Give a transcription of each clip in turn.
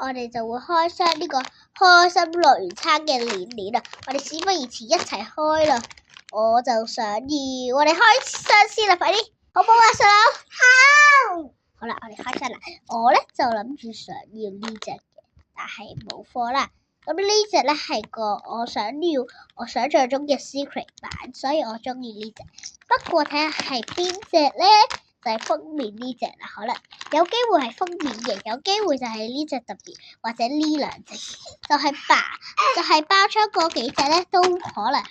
我哋就會開箱呢個開心樂園餐嘅鏈啊！我哋事不宜遲，一齊開啦！我就想要，我哋開箱先啦，快啲，好唔好啊，細佬？好。好啦，我哋開箱啦。我咧就諗住想要呢隻嘅，但係冇貨啦。咁呢隻咧係個我想象中嘅 secret 版，所以我中意呢隻。不過睇下係邊隻咧？就係封面呢隻啦，可能有機會係封面嘅，有機會就係呢隻特別，或者呢兩隻，就係包裝嗰幾隻咧都可能係，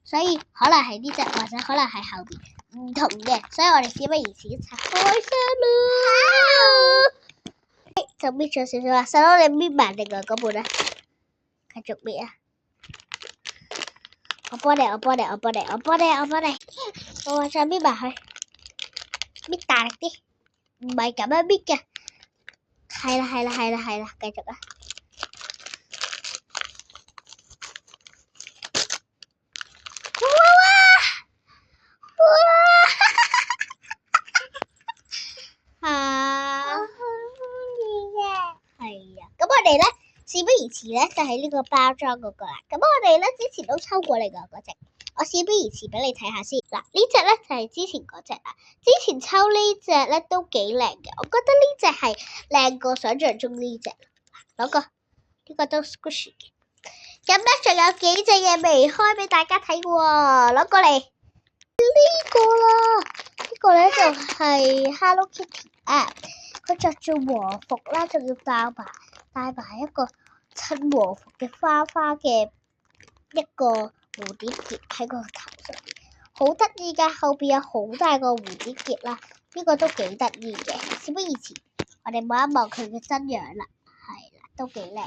所以可能係呢隻，或者可能係後邊唔同嘅，所以我哋事不宜遲，一齊開箱啦！就搣咗少少啦，細佬你搣埋另外嗰半咧，繼續搣啊！我幫你，我再搣埋佢。搣大力啲，唔係咁樣搣嘅，係啦，繼續啊！我好中意嘅，係啊！咁我哋咧事不宜遲咧，就係呢個包裝嗰個啦。咁我哋咧之前都抽過嚟㗎嗰隻。我事不宜遲俾你睇下先。嗱，呢隻咧就係之前嗰隻啦。之前抽呢隻咧都幾靚嘅，我覺得呢隻係靚過想象中呢隻。攞個呢個都 squishy 嘅。咁咧仲有幾隻嘢未開俾大家睇喎，攞過嚟。呢個啦，呢個咧就係 Hello Kitty 啊，佢着住和服啦，仲要戴埋一個襯和服嘅花嘅一個蝴蝶結喺個頭上面，好得意㗎，後邊有好大個蝴蝶結啦，呢個都幾得意嘅。事不宜遲，我哋望一望佢嘅真樣啦，係啦，都幾靚。咁咧，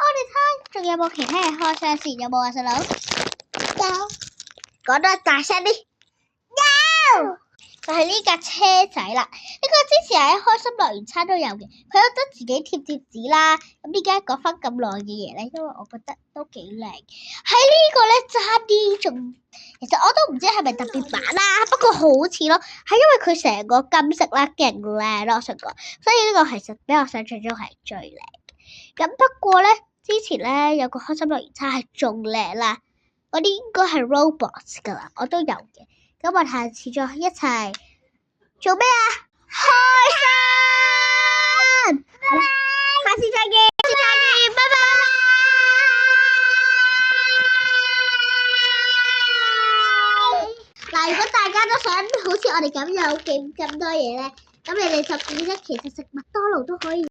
我哋睇仲有冇其他嘢開箱先？有冇啊，細佬？有。講得大聲啲。有。就係呢架車仔啦，呢個之前喺開心樂園餐都有嘅，佢有得自己貼貼紙啦。咁點解講翻咁耐嘅嘢咧？因為我覺得都幾靚。喺呢個咧差啲仲，其實我都唔知係咪特別版啦，不過好似咯，係因為佢成個金色啦，勁靚咯，我想講，所以呢個其實比我想象中係最靚。咁不過咧，之前咧有個開心樂園餐係仲靚啦，嗰啲應該係 robots 噶啦，我都有嘅。咁我下次再一齊做咩啊？開心！好啦，下次再見，拜拜。嗱，如果大家都想好似我哋咁有咁多嘢咧，咁你哋11其實食麥當勞都可以。